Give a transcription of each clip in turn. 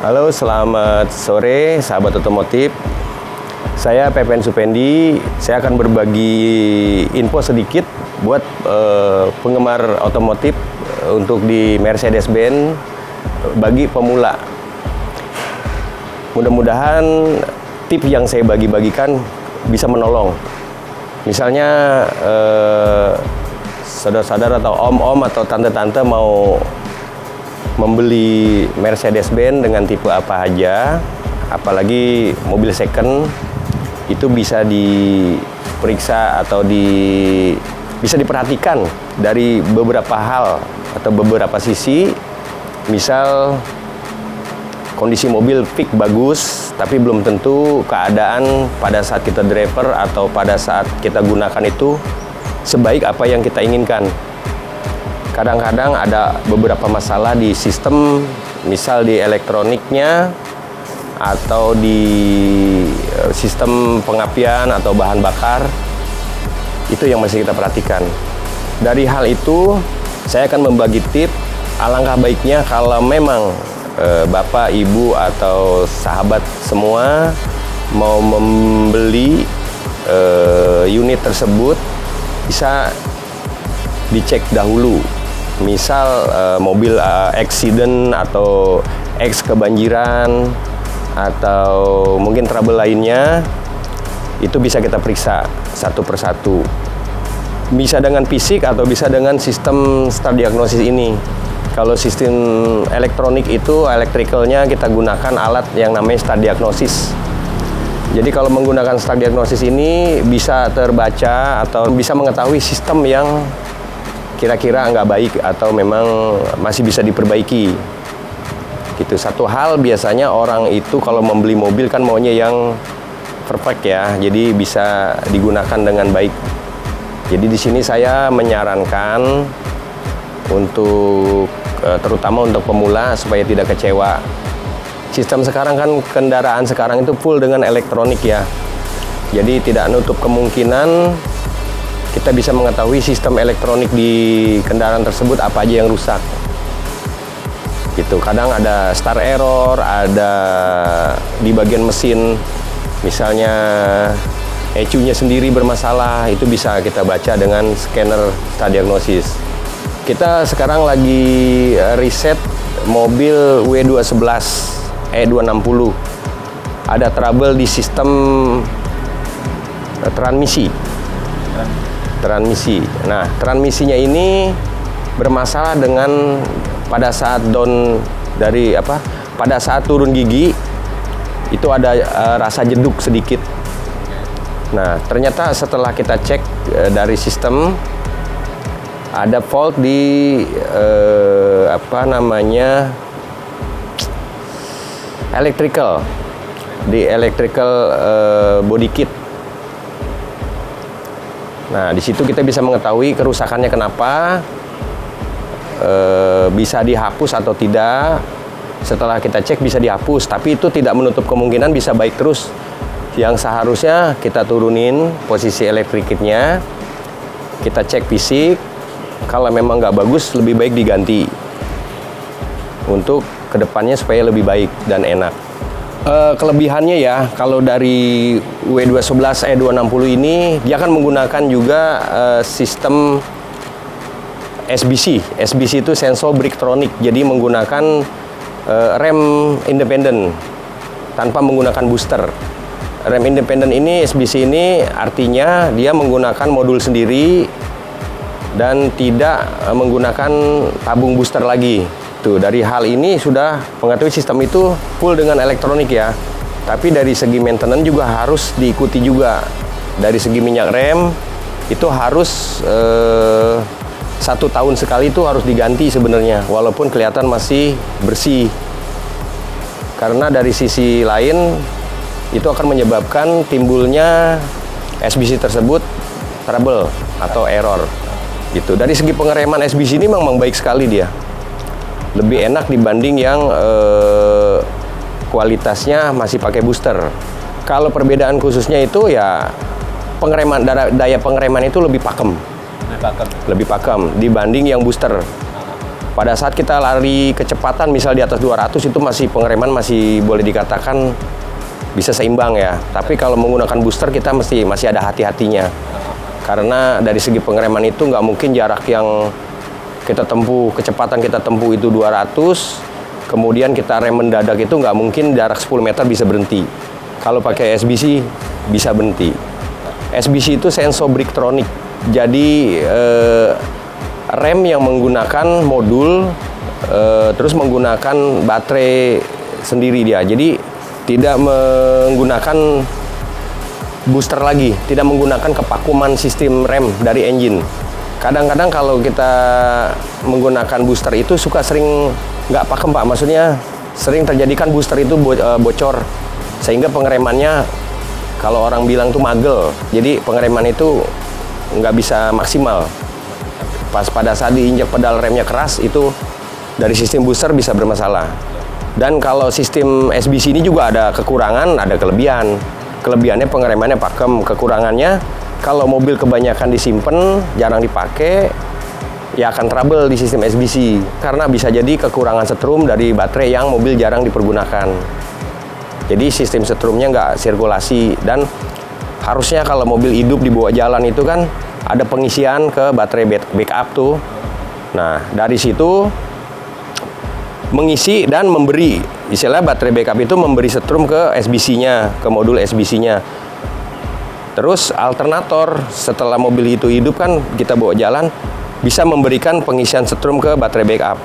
Halo, selamat sore sahabat otomotif. Saya Pepen Supendi. Saya akan berbagi info sedikit buat penggemar otomotif untuk di Mercedes-Benz bagi pemula. Mudah-mudahan tips yang saya bagi-bagikan bisa menolong. Misalnya saudara-saudara atau om-om atau tante-tante mau membeli Mercedes-Benz dengan tipe apa aja, apalagi mobil second, itu bisa diperiksa atau bisa diperhatikan dari beberapa hal atau beberapa sisi. Misal kondisi mobil fix bagus, tapi belum tentu keadaan pada saat kita driver atau pada saat kita gunakan itu sebaik apa yang kita inginkan. Kadang-kadang ada beberapa masalah di sistem, misal di elektroniknya atau di sistem pengapian atau bahan bakar. Itu yang masih kita perhatikan. Dari hal itu, saya akan membagi tips. Alangkah baiknya kalau memang Bapak, Ibu, atau sahabat semua mau membeli unit tersebut, bisa dicek dahulu. Misal mobil accident atau kebanjiran atau mungkin trouble lainnya, itu bisa kita periksa satu persatu. Bisa dengan fisik atau bisa dengan sistem star diagnosis ini. Kalau sistem elektronik itu, electricalnya kita gunakan alat yang namanya star diagnosis. Jadi kalau menggunakan star diagnosis ini bisa terbaca atau bisa mengetahui sistem yang kira-kira nggak baik atau memang masih bisa diperbaiki. Gitu. Satu hal biasanya orang itu kalau membeli mobil kan maunya yang perfect ya, jadi bisa digunakan dengan baik. Jadi di sini saya menyarankan untuk terutama untuk pemula supaya tidak kecewa. Sistem sekarang kan kendaraan sekarang itu full dengan elektronik ya. Jadi tidak nutup kemungkinan kita bisa mengetahui sistem elektronik di kendaraan tersebut apa aja yang rusak. Gitu. Kadang ada start error, ada di bagian mesin, misalnya ECU-nya sendiri bermasalah, itu bisa kita baca dengan scanner star diagnosis. Kita sekarang lagi riset mobil W211 E260. Ada trouble di sistem transmisi. Nah, transmisinya ini bermasalah dengan pada saat down dari pada saat turun gigi itu ada rasa jeduk sedikit. Nah, ternyata setelah kita cek dari sistem ada fault di electrical body kit. Nah, di situ kita bisa mengetahui kerusakannya kenapa, bisa dihapus atau tidak. Setelah kita cek bisa dihapus, tapi itu tidak menutup kemungkinan bisa baik terus. Yang seharusnya kita turunin posisi electric kitnya, kita cek fisik. Kalau memang nggak bagus, lebih baik diganti untuk kedepannya supaya lebih baik dan enak. Kelebihannya ya, kalau dari W211 E260 ini dia akan menggunakan juga sistem SBC. SBC itu sensor brake-tronic, jadi menggunakan rem independen tanpa menggunakan booster. Rem independen ini, SBC ini artinya dia menggunakan modul sendiri dan tidak menggunakan tabung booster lagi. Tuh, dari hal ini sudah mengetahui sistem itu full dengan elektronik ya. Tapi dari segi maintenance juga harus diikuti juga. Dari segi minyak rem itu harus 1 tahun sekali itu harus diganti sebenarnya, walaupun kelihatan masih bersih. Karena dari sisi lain itu akan menyebabkan timbulnya SBC tersebut trouble atau error. Gitu. Dari segi pengereman SBC ini memang baik sekali dia. Lebih enak dibanding yang kualitasnya masih pakai booster. Kalau perbedaan khususnya itu ya pengereman, daya pengereman itu lebih pakem dibanding yang booster. pada saat kita lari kecepatan misal di atas 200 itu masih pengereman masih boleh dikatakan bisa seimbang ya. Tapi kalau menggunakan booster kita masih ada hati-hatinya. Karena dari segi pengereman itu nggak mungkin jarak yang kita tempuh, kecepatan kita tempuh itu 200, kemudian kita rem mendadak itu nggak mungkin jarak 10 meter bisa berhenti. Kalau pakai SBC bisa berhenti. SBC itu sensor briktronic. Jadi rem yang menggunakan modul terus menggunakan baterai sendiri dia. Jadi tidak menggunakan booster lagi, tidak menggunakan kevakuman sistem rem dari engine. Kadang-kadang kalau kita menggunakan booster itu suka sering nggak pakem Pak, maksudnya sering terjadikan booster itu bocor sehingga pengeremannya kalau orang bilang tuh magel. Jadi pengereman itu nggak bisa maksimal. Pas pada saat diinjak pedal remnya keras itu dari sistem booster bisa bermasalah. Dan kalau sistem SBC ini juga ada kekurangan, ada kelebihan. Kelebihannya pengeremannya pakem, kekurangannya kalau mobil kebanyakan disimpan, jarang dipakai, ya akan trouble di sistem SBC. Karena bisa jadi kekurangan setrum dari baterai yang mobil jarang dipergunakan. Jadi sistem setrumnya nggak sirkulasi dan harusnya kalau mobil hidup di bawah jalan itu kan ada pengisian ke baterai backup tuh. Nah, dari situ mengisi dan memberi. Istilah baterai backup itu memberi setrum ke SBC-nya, ke modul SBC-nya. Terus alternator setelah mobil itu hidup kan kita bawa jalan bisa memberikan pengisian setrum ke baterai backup.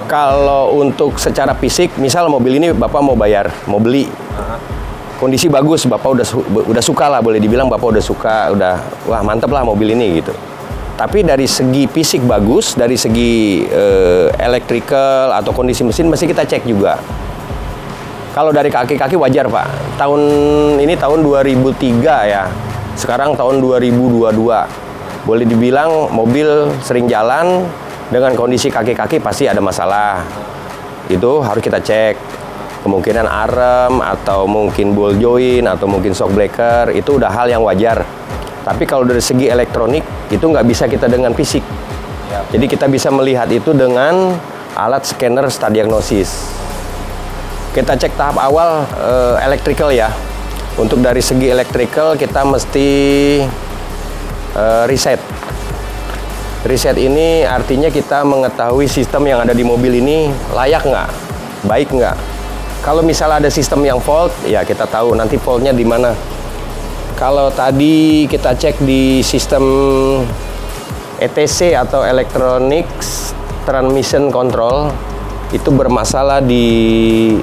Kalau untuk secara fisik, misal mobil ini Bapak mau bayar, mau beli. Kondisi bagus, Bapak udah suka lah, boleh dibilang Bapak udah suka, udah wah mantep lah mobil ini gitu. Tapi dari segi fisik bagus, dari segi electrical atau kondisi mesin mesti kita cek juga. Kalau dari kaki-kaki wajar Pak. Tahun ini tahun 2003 ya. Sekarang tahun 2022. Boleh dibilang mobil sering jalan dengan kondisi kaki-kaki pasti ada masalah. Itu harus kita cek. Kemungkinan arem atau mungkin ball joint atau mungkin shock breaker itu udah hal yang wajar. Tapi kalau dari segi elektronik itu nggak bisa kita dengan fisik. Jadi kita bisa melihat itu dengan alat scanner stadiagnosis. Kita cek tahap awal electrical ya. Untuk dari segi electrical kita mesti reset. Reset ini artinya kita mengetahui sistem yang ada di mobil ini layak nggak, baik nggak. Kalau misalnya ada sistem yang fault, ya kita tahu nanti faultnya di mana. Kalau tadi kita cek di sistem ETC atau Electronic Transmission Control, itu bermasalah di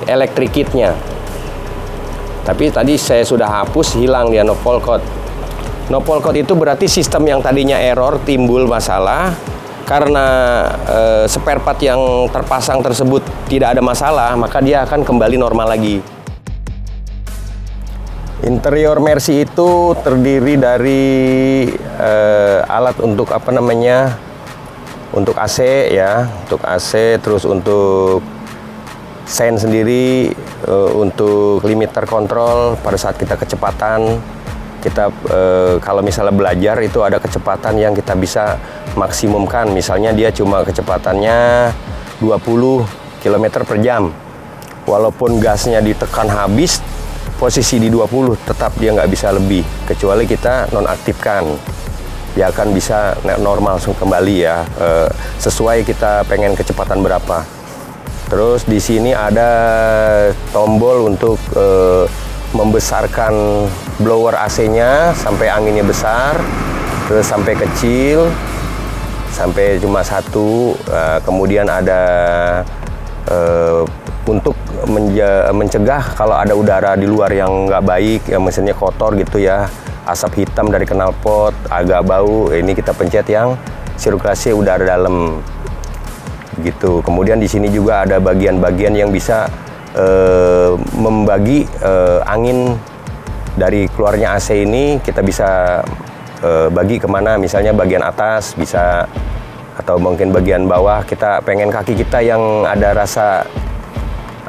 electric kitnya. Tapi tadi saya sudah hapus, hilang dia no fault code. No fault code itu berarti sistem yang tadinya error timbul masalah. Karena spare part yang terpasang tersebut tidak ada masalah, maka dia akan kembali normal lagi. Interior Mercy itu terdiri dari alat untuk apa namanya, untuk AC ya, untuk AC, terus untuk sen sendiri, untuk limiter kontrol pada saat kita kecepatan. Kita kalau misalnya belajar itu ada kecepatan yang kita bisa maksimumkan. Misalnya dia cuma kecepatannya 20 km per jam. Walaupun gasnya ditekan habis, posisi di 20 tetap dia nggak bisa lebih. Kecuali kita nonaktifkan. Dia akan bisa normal langsung kembali ya. Sesuai kita pengen kecepatan berapa. Terus di sini ada tombol untuk membesarkan blower AC-nya sampai anginnya besar, terus sampai kecil, sampai cuma satu. Kemudian ada untuk mencegah kalau ada udara di luar yang nggak baik, yang mesinnya kotor gitu ya, asap hitam dari knalpot, agak bau. Ini kita pencet yang sirkulasi udara dalam gitu. Kemudian di sini juga ada bagian-bagian yang bisa membagi angin dari keluarnya AC ini. Kita bisa bagi kemana, misalnya bagian atas bisa, atau mungkin bagian bawah. Kita pengen kaki kita yang ada rasa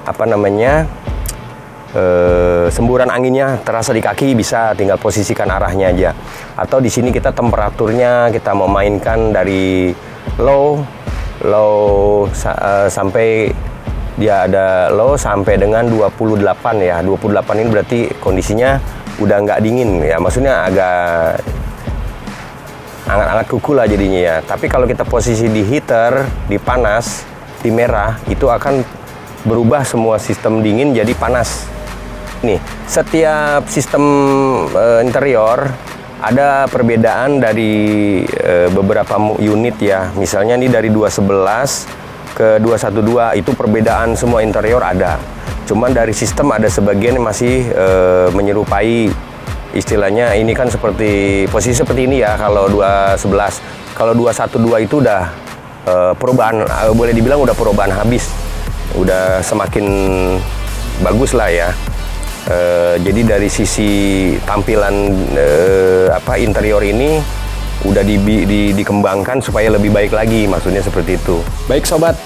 apa namanya, semburan anginnya terasa di kaki, bisa tinggal posisikan arahnya aja. Atau di sini kita temperaturnya kita mau mainkan dari low sampai dia ada low sampai dengan 28 ya. 28 ini berarti kondisinya udah nggak dingin ya, maksudnya agak hangat-hangat kuku lah jadinya ya. Tapi kalau kita posisi di heater, di panas, di merah, itu akan berubah semua sistem dingin jadi panas. Nih, setiap sistem interior ada perbedaan dari beberapa unit ya. Misalnya ini dari 211 ke 212 itu perbedaan semua interior ada. Cuman dari sistem ada sebagian yang masih menyerupai, istilahnya ini kan seperti posisi seperti ini ya kalau 211. Kalau 212 itu udah perubahan, boleh dibilang udah perubahan habis. Udah semakin bagus lah ya. Jadi dari sisi tampilan interior ini udah dikembangkan supaya lebih baik lagi, maksudnya seperti itu. Baik sobat,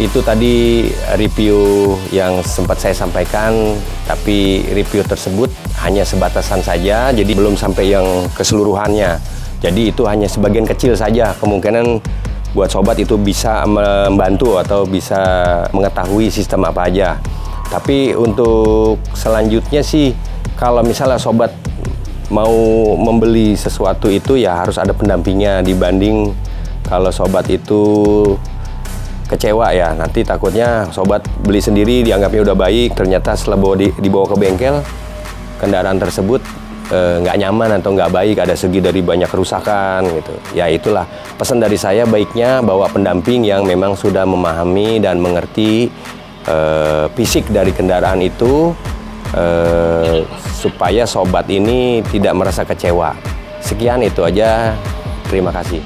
itu tadi review yang sempat saya sampaikan, tapi review tersebut hanya sebatasan saja, jadi belum sampai yang keseluruhannya. Jadi itu hanya sebagian kecil saja, kemungkinan buat sobat itu bisa membantu atau bisa mengetahui sistem apa aja. Tapi untuk selanjutnya sih, kalau misalnya sobat mau membeli sesuatu itu ya harus ada pendampingnya, dibanding kalau sobat itu kecewa ya, nanti takutnya sobat beli sendiri dianggapnya udah baik, ternyata setelah dibawa ke bengkel kendaraan tersebut nggak nyaman atau nggak baik, ada segi dari banyak kerusakan gitu. Ya itulah pesan dari saya, baiknya bawa pendamping yang memang sudah memahami dan mengerti fisik dari kendaraan itu, supaya sobat ini tidak merasa kecewa. Sekian, itu aja. Terima kasih.